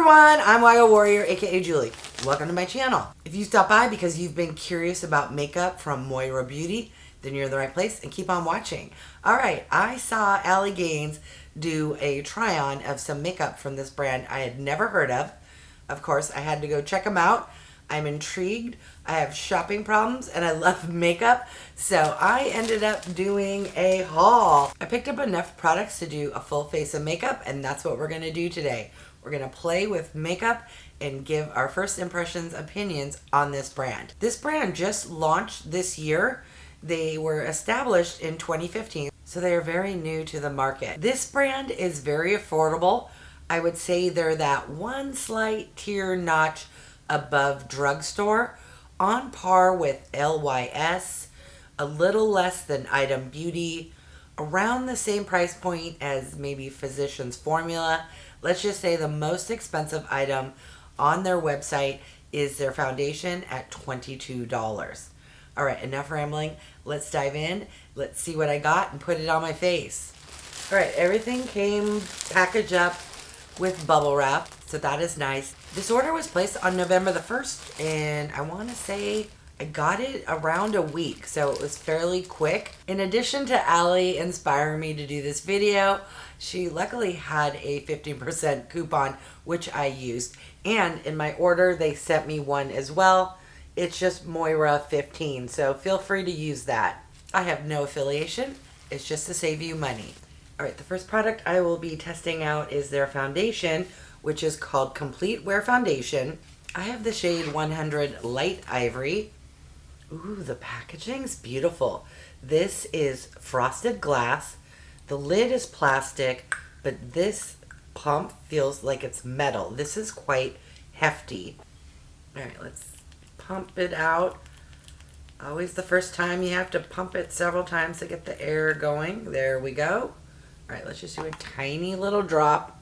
everyone, I'm wygowarrior, aka Julie. Welcome to my channel. If you stopped by because you've been curious about makeup from Moira Beauty, then you're in the right place and keep on watching. Alright, I saw Allie Gaines do a try-on of some makeup from this brand I had never heard of. Of course, I had to go check them out. I'm intrigued. I have shopping problems and I love makeup, so I ended up doing a haul. I picked up enough products to do a full face of makeup, and that's what we're going to do today. We're going to play with makeup and give our first impressions, opinions on this brand. This brand just launched this year. They were established in 2015, so they are very new to the market. This brand is very affordable. I would say they're that one slight tier notch above drugstore, on par with LYS, a little less than Item Beauty, around the same price point as maybe Physicians Formula. Let's just say the most expensive item on their website is their foundation at $22. All right, enough rambling. Let's dive in. Let's see what I got and put it on my face. All right, everything came packaged up with bubble wrap, so that is nice. This order was placed on November the 1st, and I want to say I got it around a week, so it was fairly quick. In addition to Allie inspiring me to do this video, she luckily had a 15% coupon, which I used. And in my order, they sent me one as well. It's just Moira 15, so feel free to use that. I have no affiliation. It's just to save you money. All right, the first product I will be testing out is their foundation, which is called Complete Wear Foundation. I have the shade 100 Light Ivory. Ooh, the packaging's beautiful. This is frosted glass. The lid is plastic, but this pump feels like it's metal. This is quite hefty. All right, let's pump it out. Always the first time you have to pump it several times to get the air going. There we go. All right, let's just do a tiny little drop.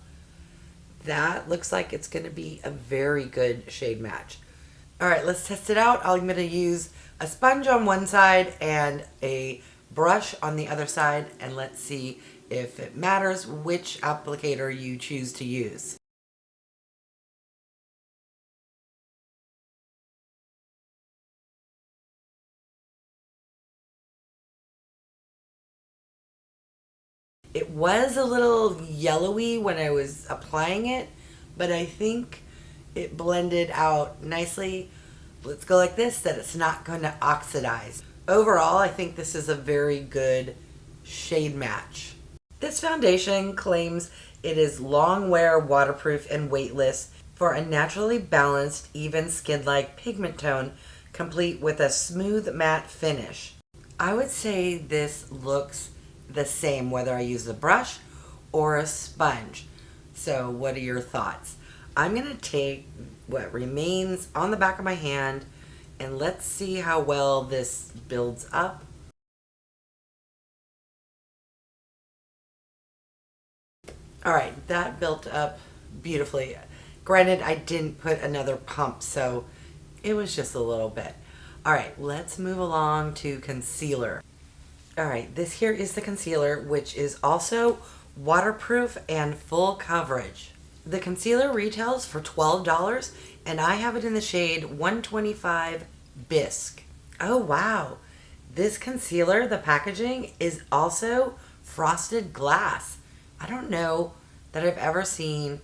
That looks like it's going to be a very good shade match. All right, let's test it out. I'm going to use a sponge on one side and a brush on the other side, and let's see if it matters which applicator you choose to use. It was a little yellowy when I was applying it, but I think it blended out nicely. Let's go like this, that it's not going to oxidize. Overall, I think this is a very good shade match. This foundation claims it is long wear, waterproof, and weightless for a naturally balanced, even skin-like pigment tone, complete with a smooth matte finish. I would say this looks the same whether I use a brush or a sponge. So what are your thoughts? I'm going to take what remains on the back of my hand and let's see how well this builds up. All right, that built up beautifully. Granted, I didn't put another pump, so it was just a little bit. All right, let's move along to concealer. All right, this here is the concealer, which is also waterproof and full coverage. The concealer retails for $12, and I have it in the shade 125 Bisque. Oh, wow. This concealer, the packaging, is also frosted glass. I don't know that I've ever seen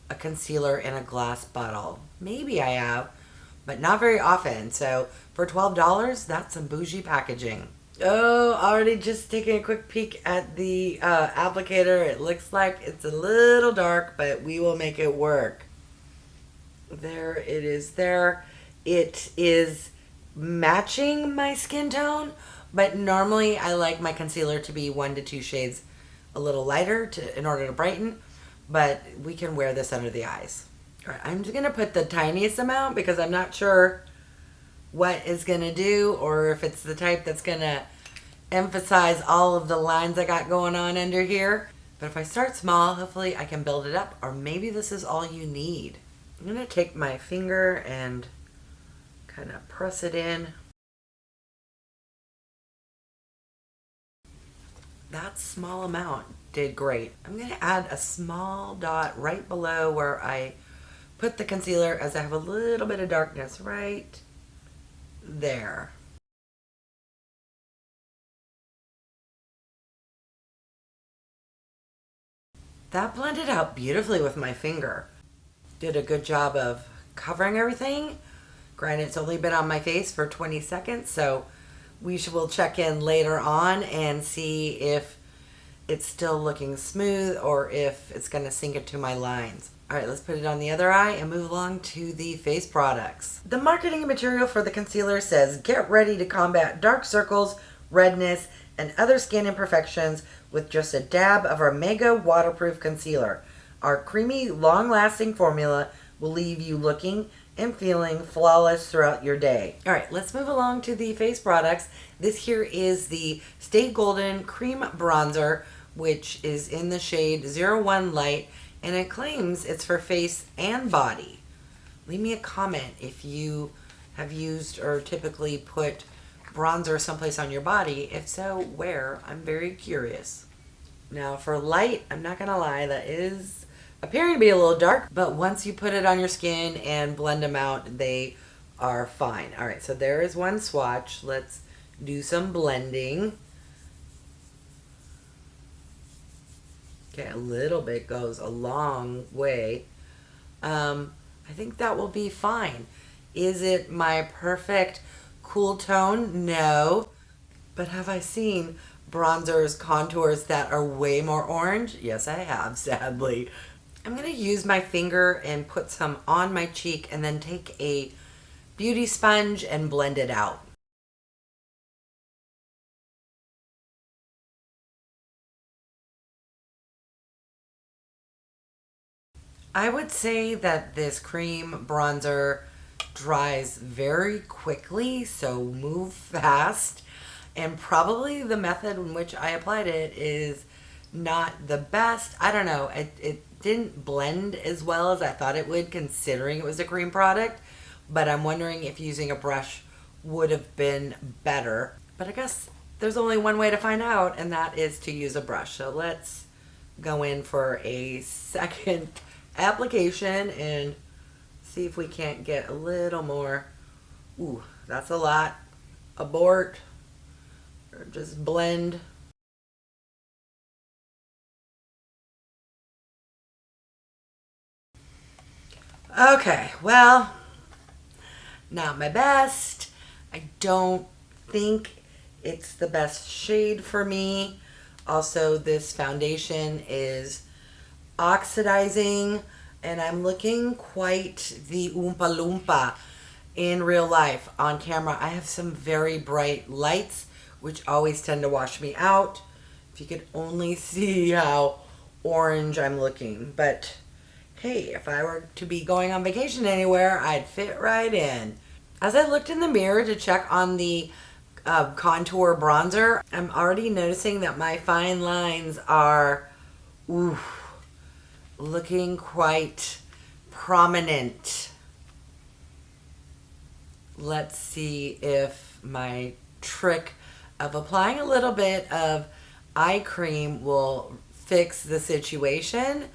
a concealer in a glass bottle. Maybe I have, but not very often. So for $12, that's some bougie packaging. Oh, already just taking a quick peek at the applicator. It looks like it's a little dark, but we will make it work. There it is there. It is matching my skin tone, but normally I like my concealer to be 1 to 2 shades a little lighter in order to brighten, but we can wear this under the eyes. All right, I'm just going to put the tiniest amount because I'm not sure what is going to do, or if it's the type that's going to emphasize all of the lines I got going on under here. But if I start small, hopefully I can build it up, or maybe this is all you need. I'm going to take my finger and kind of press it in. That small amount did great. I'm going to add a small dot right below where I put the concealer as I have a little bit of darkness right there. That blended out beautifully with my finger. Did a good job of covering everything. Granted, it's only been on my face for 20 seconds, so will check in later on and see if it's still looking smooth or if it's going to sink into my lines. All right, let's put it on the other eye and move along to the face products. The marketing material for the concealer says, get ready to combat dark circles, redness, and other skin imperfections with just a dab of our mega waterproof concealer. Our creamy, long-lasting formula will leave you looking and feeling flawless throughout your day. All right, let's move along to the face products. This here is the Stay Golden Cream Bronzer, which is in the shade 01 Light, and it claims it's for face and body. Leave me a comment if you have used or typically put bronzer someplace on your body. If so, where? I'm very curious. Now for light, I'm not gonna lie, that is appearing to be a little dark, but once you put it on your skin and blend them out, they are fine. All right, so there is one swatch. Let's do some blending. Okay, a little bit goes a long way. I think that will be fine. Is it my perfect cool tone? No. But have I seen bronzers, contours that are way more orange? Yes, I have, sadly. I'm going to use my finger and put some on my cheek and then take a beauty sponge and blend it out. I would say that this cream bronzer dries very quickly, so move fast. And probably the method in which I applied it is not the best. I don't know. It didn't blend as well as I thought it would, considering it was a cream product. But I'm wondering if using a brush would have been better. But I guess there's only one way to find out, and that is to use a brush. So let's go in for a second application and see if we can't get a little more. Ooh, that's a lot. Abort. Or just blend. Okay, well, not my best. I don't think it's the best shade for me. Also, this foundation is oxidizing, and I'm looking quite the Oompa Loompa in real life. On camera, I have some very bright lights, which always tend to wash me out. If you could only see how orange I'm looking. But hey, if I were to be going on vacation anywhere, I'd fit right in. As I looked in the mirror to check on the contour bronzer, I'm already noticing that my fine lines are looking quite prominent. Let's see if my trick of applying a little bit of eye cream will fix the situation,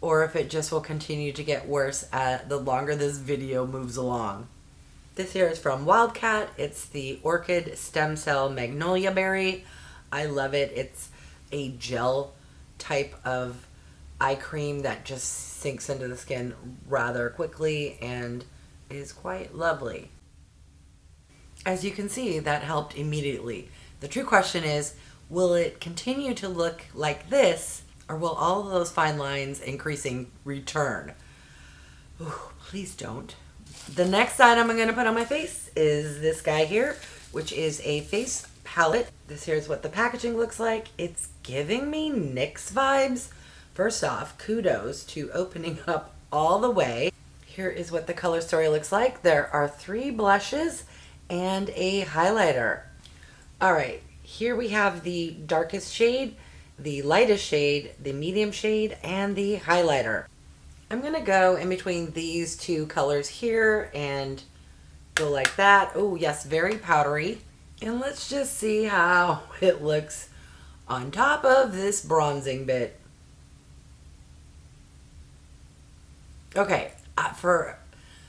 or if it just will continue to get worse the longer this video moves along. This here is from Wildcat. It's the Orchid Stem Cell Magnolia Berry. I love it. It's a gel type of eye cream that just sinks into the skin rather quickly and is quite lovely. As you can see, that helped immediately. The true question is, will it continue to look like this, or will all of those fine lines increasing return? Ooh, please don't. The next item I'm going to put on my face is this guy here, which is a face palette. This here is what the packaging looks like. It's giving me NYX vibes. First off, kudos to opening up all the way. Here is what the color story looks like. There are 3 blushes and a highlighter. All right, here we have the darkest shade, the lightest shade, the medium shade, and the highlighter. I'm gonna go in between these 2 colors here and go like that. Oh yes, very powdery. And let's just see how it looks on top of this bronzing bit. Okay, For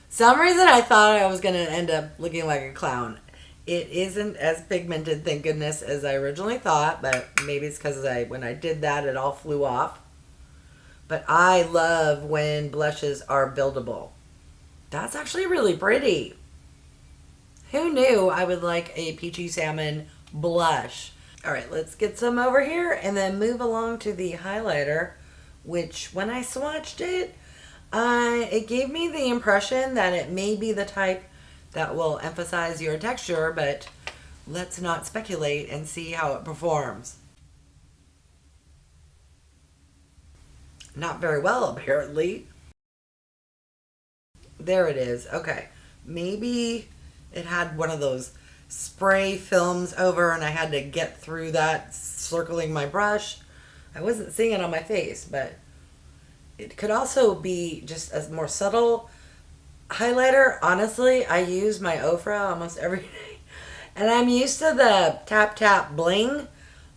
some reason, I thought I was going to end up looking like a clown. It isn't as pigmented, thank goodness, as I originally thought, but maybe it's because when I did that, it all flew off. But I love when blushes are buildable. That's actually really pretty. Who knew I would like a peachy salmon blush? All right, let's get some over here and then move along to the highlighter, which when I swatched it, it gave me the impression that it may be the type that will emphasize your texture, but let's not speculate and see how it performs. Not very well, apparently. There it is. Okay. Maybe it had one of those spray films over and I had to get through that circling my brush. I wasn't seeing it on my face, but it could also be just a more subtle highlighter. Honestly, I use my Ofra almost every day, and I'm used to the tap tap bling.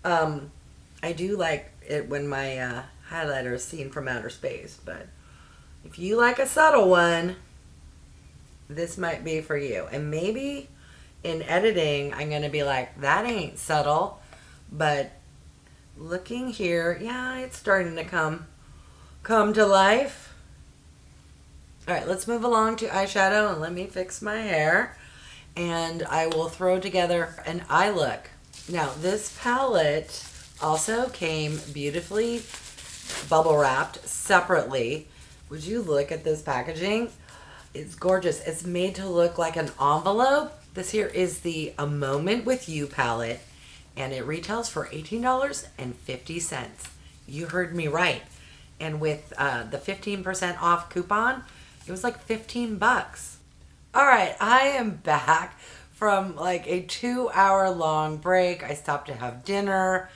I do like it when my highlighter is seen from outer space, but if you like a subtle one, this might be for you. And maybe in editing, I'm going to be like, that ain't subtle, but looking here, yeah, it's starting to come to life. All right, let's move along to eyeshadow and let me fix my hair. And I will throw together an eye look. Now, this palette also came beautifully bubble wrapped separately. Would you look at this packaging? It's gorgeous. It's made to look like an envelope. This here is the A Moment With You palette, and it retails for $18.50. You heard me right. And with the 15% off coupon, it was like 15 bucks. All right, I am back from like a 2-hour long break. I stopped to have dinner.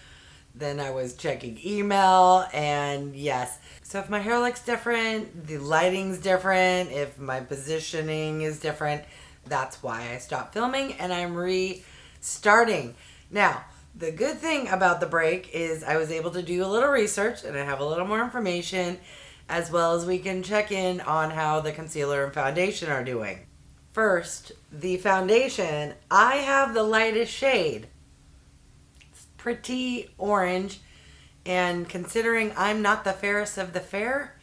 Then I was checking email, and yes. So if my hair looks different, the lighting's different, if my positioning is different, that's why I stopped filming and I'm restarting. Now, the good thing about the break is I was able to do a little research and I have a little more information, as well as we can check in on how the concealer and foundation are doing. First, the foundation. I have the lightest shade. It's pretty orange, and considering I'm not the fairest of the fair,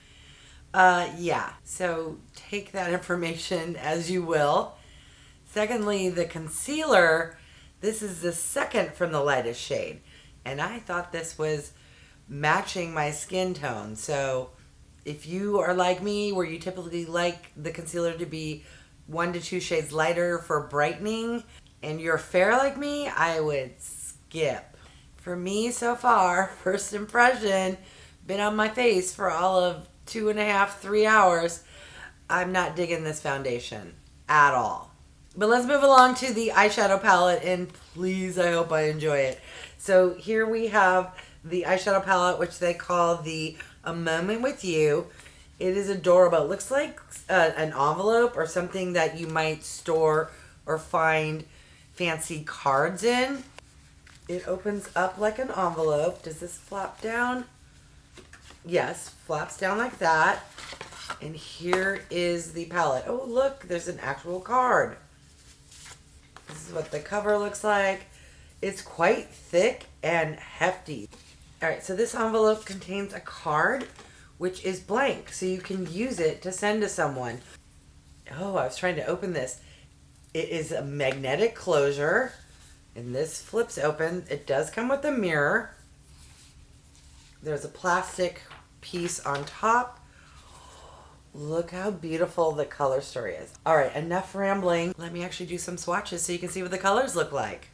yeah. So take that information as you will. Secondly, the concealer. This is the second from the lightest shade, and I thought this was matching my skin tone. So if you are like me, where you typically like the concealer to be 1 to 2 shades lighter for brightening, and you're fair like me, I would skip. For me so far, first impression, been on my face for all of 2.5, 3 hours. I'm not digging this foundation at all. But let's move along to the eyeshadow palette, and please, I hope I enjoy it. So here we have the eyeshadow palette, which they call the A Moment With You. It is adorable. It looks like an envelope or something that you might store or find fancy cards in. It opens up like an envelope. Does this flap down? Yes, flaps down like that. And here is the palette. Oh, look, there's an actual card. This is what the cover looks like. It's quite thick and hefty. All right, so this envelope contains a card, which is blank, so you can use it to send to someone. Oh, I was trying to open this. It is a magnetic closure, and this flips open. It does come with a mirror. There's a plastic piece on top. Look how beautiful the color story is. All right, enough rambling. Let me actually do some swatches so you can see what the colors look like.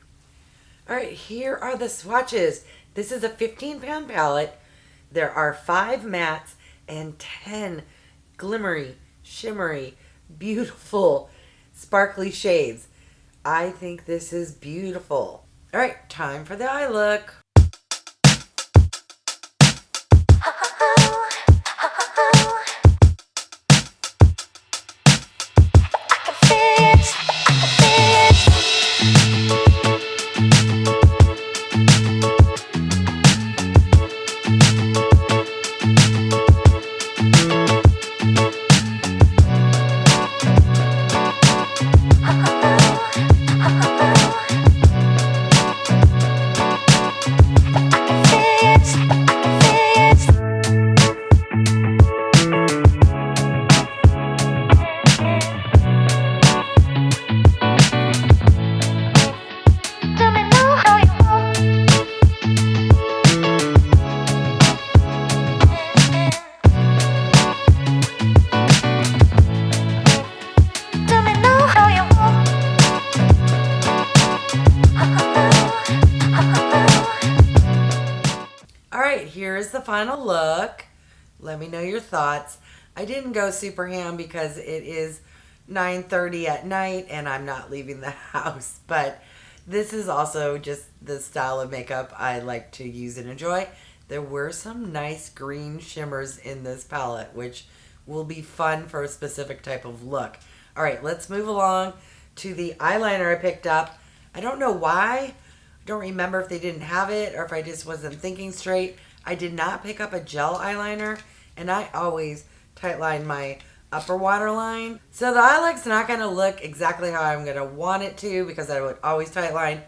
All right, here are the swatches. This is a 15-pound palette. There are 5 mattes and 10 glimmery, shimmery, beautiful, sparkly shades. I think this is beautiful. All right, time for the eye look. final look. Let me know your thoughts. I didn't go super ham because it is 9:30 at night and I'm not leaving the house. But this is also just the style of makeup I like to use and enjoy. There were some nice green shimmers in this palette, which will be fun for a specific type of look. All right, let's move along to the eyeliner I picked up. I don't know why. I don't remember if they didn't have it or if I just wasn't thinking straight. I did not pick up a gel eyeliner, and I always tightline my upper waterline. So the eyelight's not going to look exactly how I'm going to want it to because I would always tightline,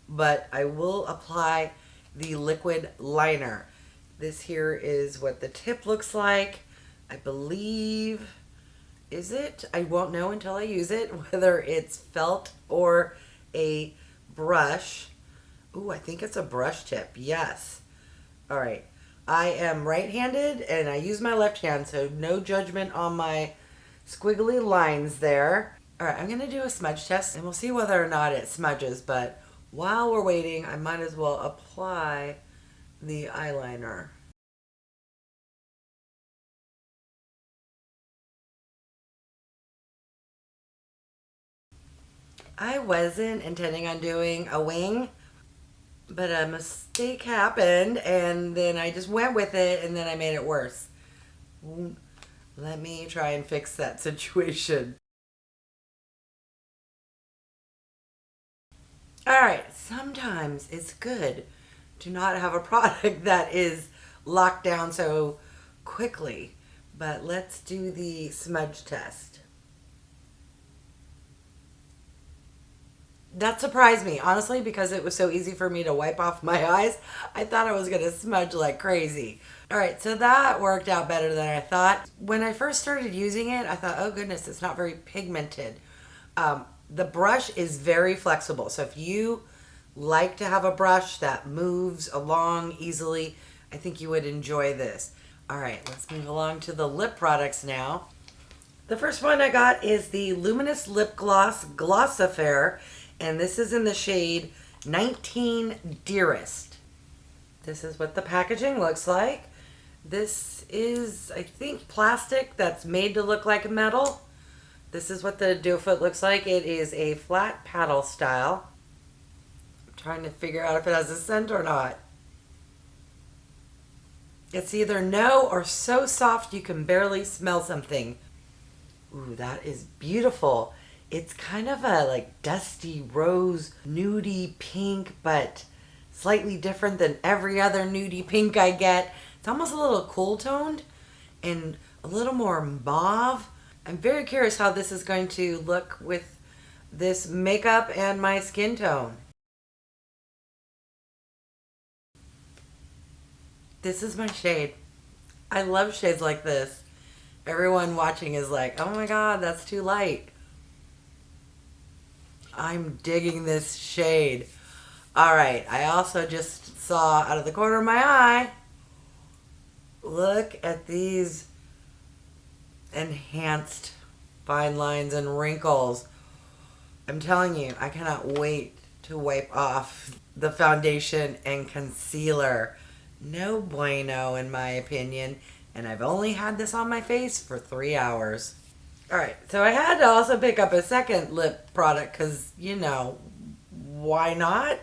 but I will apply the liquid liner. This here is what the tip looks like. I believe, is it? I won't know until I use it, whether it's felt or a brush. Ooh, I think it's a brush tip. Yes. All right. I am right-handed and I use my left hand, so no judgment on my squiggly lines there. All right, I'm going to do a smudge test and we'll see whether or not it smudges, but while we're waiting, I might as well apply the eyeliner. I wasn't intending on doing a wing, but a mistake happened and then I just went with it and then I made it worse. Let me try and fix that situation. Alright, sometimes it's good to not have a product that is locked down so quickly. But let's do the smudge test. That surprised me, honestly, because it was so easy for me to wipe off my eyes. I thought I was going to smudge like crazy. All right, so that worked out better than I thought. When I first started using it, I thought, oh goodness, it's not very pigmented. The brush is very flexible. So if you like to have a brush that moves along easily, I think you would enjoy this. All right, let's move along to the lip products now. The first one I got is the Luminous Lip Gloss Gloss Affair, and this is in the shade 19 Dearest. This is what the packaging looks like. This is, I think, plastic that's made to look like metal. This is what the doe foot looks like. It is a flat paddle style. I'm trying to figure out if it has a scent or not. It's either no or so soft you can barely smell something. Ooh, that is beautiful. It's kind of a like dusty rose, nudie pink, but slightly different than every other nudie pink I get. It's almost a little cool toned and a little more mauve. I'm very curious how this is going to look with this makeup and my skin tone. This is my shade. I love shades like this. Everyone watching is like, oh my god, that's too light. I'm digging this shade. Alright, I also just saw out of the corner of my eye, look at these enhanced fine lines and wrinkles. I'm telling you, I cannot wait to wipe off the foundation and concealer. No bueno in my opinion, and I've only had this on my face for 3 hours. Alright, so I had to also pick up a second lip product because, you know, why not?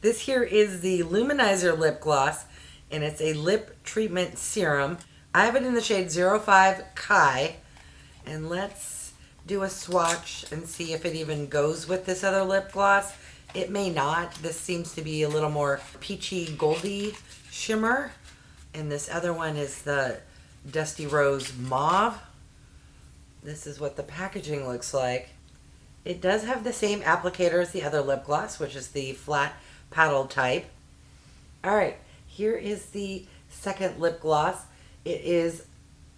This here is the Luminizer Lip Gloss, and it's a lip treatment serum. I have it in the shade 05 Kai, and let's do a swatch and see if it even goes with this other lip gloss. It may not. This seems to be a little more peachy goldy shimmer, and this other one is the Dusty Rose Mauve. This is what the packaging looks like. It does have the same applicator as the other lip gloss, which is the flat paddle type. Alright, here is the second lip gloss. It is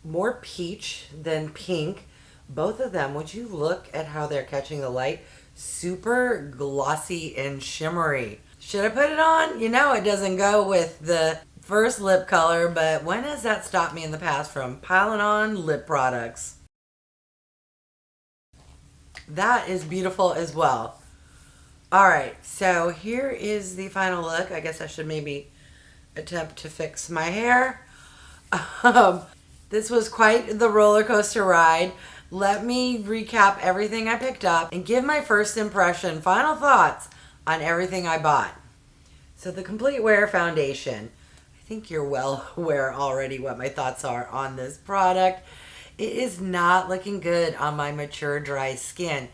more peach than pink. Both of them, would you look at how they're catching the light? Super glossy and shimmery. Should I put it on? You know it doesn't go with the first lip color, but when has that stopped me in the past from piling on lip products? That is beautiful as well. Alright, so here is the final look. I guess I should maybe attempt to fix my hair. Um, this was quite the roller coaster ride. Let me recap everything I picked up and give my first impression, final thoughts on everything I bought. So the Complete Wear Foundation. I think you're well aware already what my thoughts are on this product. It is not looking good on my mature, dry skin.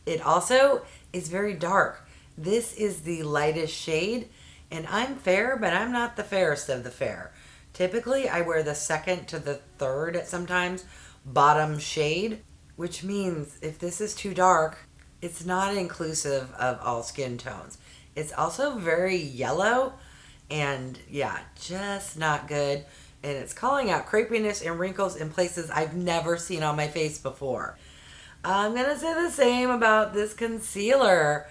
It also is very dark. This is the lightest shade, and I'm fair, but I'm not the fairest of the fair. Typically, I wear the second to the third at sometimes bottom shade, which means if this is too dark, it's not inclusive of all skin tones. It's also very yellow, and yeah, just not good. And it's calling out crepiness and wrinkles in places I've never seen on my face before. I'm going to say the same about this concealer.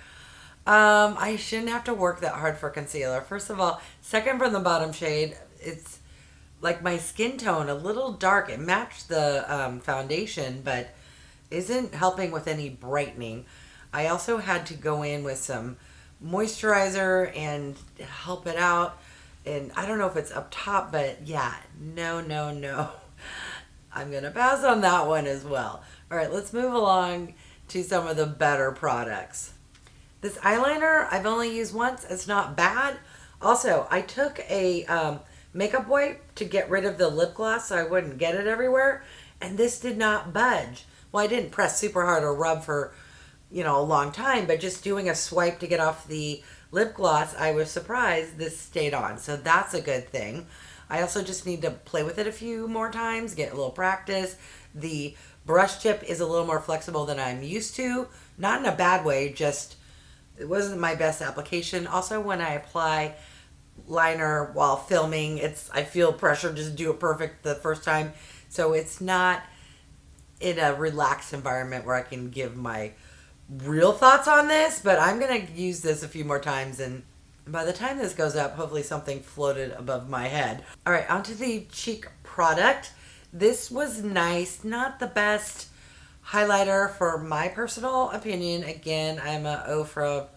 I shouldn't have to work that hard for concealer. First of all, second from the bottom shade, it's like my skin tone, a little dark. It matched the foundation, but isn't helping with any brightening. I also had to go in with some moisturizer and help it out. And I don't know if it's up top, but yeah, no. I'm going to pass on that one as well. All right, let's move along to some of the better products. This eyeliner, I've only used once. It's not bad. Also, I took a makeup wipe to get rid of the lip gloss so I wouldn't get it everywhere. And this did not budge. Well, I didn't press super hard or rub for, a long time, but just doing a swipe to get off the lip gloss, I was surprised this stayed on. So that's a good thing. I also just need to play with it a few more times, get a little practice. The brush tip is a little more flexible than I'm used to. Not in a bad way, just it wasn't my best application. Also, when I apply liner while filming, I feel pressure just do it perfect the first time. So it's not in a relaxed environment where I can give my real thoughts on this, but I'm going to use this a few more times, and by the time this goes up, hopefully something floated above my head. All right, onto the cheek product. This was nice. Not the best highlighter for my personal opinion. Again, I'm a Ofra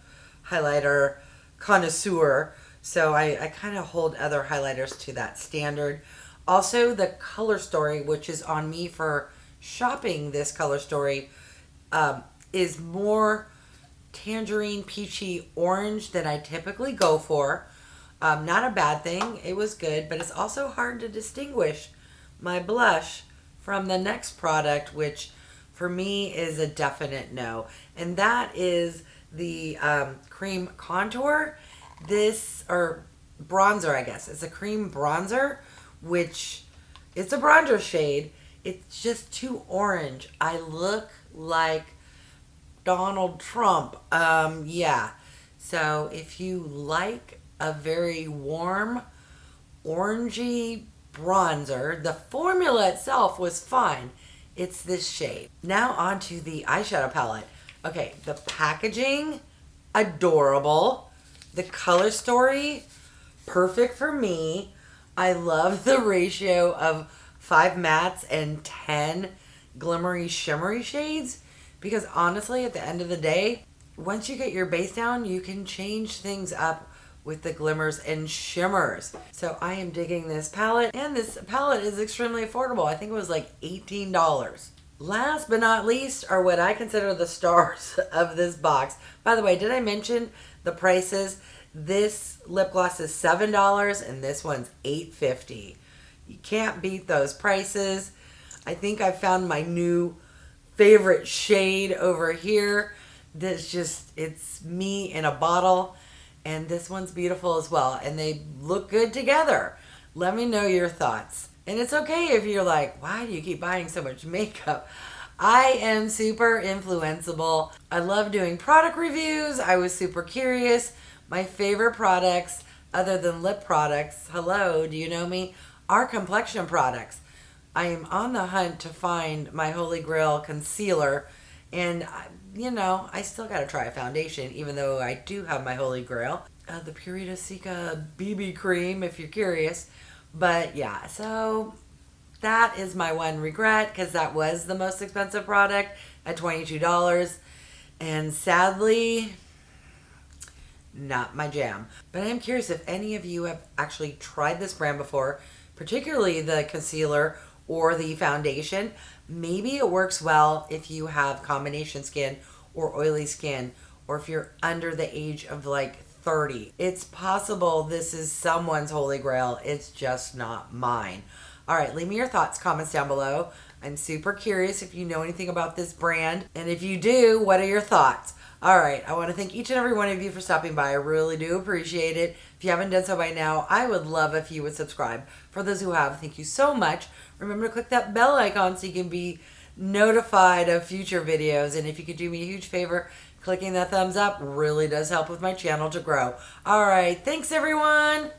highlighter connoisseur, so I kind of hold other highlighters to that standard. Also, the color story, which is on me for shopping this color story, is more tangerine, peachy, orange than I typically go for. Not a bad thing. It was good, but it's also hard to distinguish my blush from the next product, which for me is a definite no. And that is the cream contour. Or bronzer, I guess. It's a cream bronzer, which it's a bronzer shade. It's just too orange. I look like Donald Trump. Yeah. So if you like a very warm, orangey bronzer, the formula itself was fine. It's this shade. Now onto the eyeshadow palette. Okay, the packaging, adorable. The color story, perfect for me. I love the ratio of 5 mattes and 10 glimmery, shimmery shades. Because honestly, at the end of the day, once you get your base down, you can change things up with the glimmers and shimmers. So I am digging this palette, and this palette is extremely affordable. I think it was like $18. Last but not least are what I consider the stars of this box. By the way, did I mention the prices? This lip gloss is $7 and this one's $8.50. You can't beat those prices. I think I found my new favorite shade over here. It's me in a bottle, and this one's beautiful as well, and they look good together. Let me know your thoughts. And it's okay if you're like, why do you keep buying so much makeup? I am super influenceable. I love doing product reviews. I was super curious. My favorite products, other than lip products, hello, do you know me, are complexion products. I am on the hunt to find my holy grail concealer, and I still gotta try a foundation, even though I do have my holy grail. The Purita Cica BB cream, if you're curious. But yeah, so that is my one regret, because that was the most expensive product at $22. And sadly, not my jam. But I am curious if any of you have actually tried this brand before, particularly the concealer or the foundation. Maybe it works well if you have combination skin or oily skin, or if you're under the age of like 30. It's possible this is someone's holy grail. It's just not mine. All right, leave me your thoughts, comments down below. I'm super curious if you know anything about this brand. And if you do, what are your thoughts? All right, I want to thank each and every one of you for stopping by. I really do appreciate it. If you haven't done so by now, I would love if you would subscribe. For those who have, thank you so much. Remember to click that bell icon so you can be notified of future videos. And if you could do me a huge favor, clicking that thumbs up really does help with my channel to grow. All right, thanks everyone.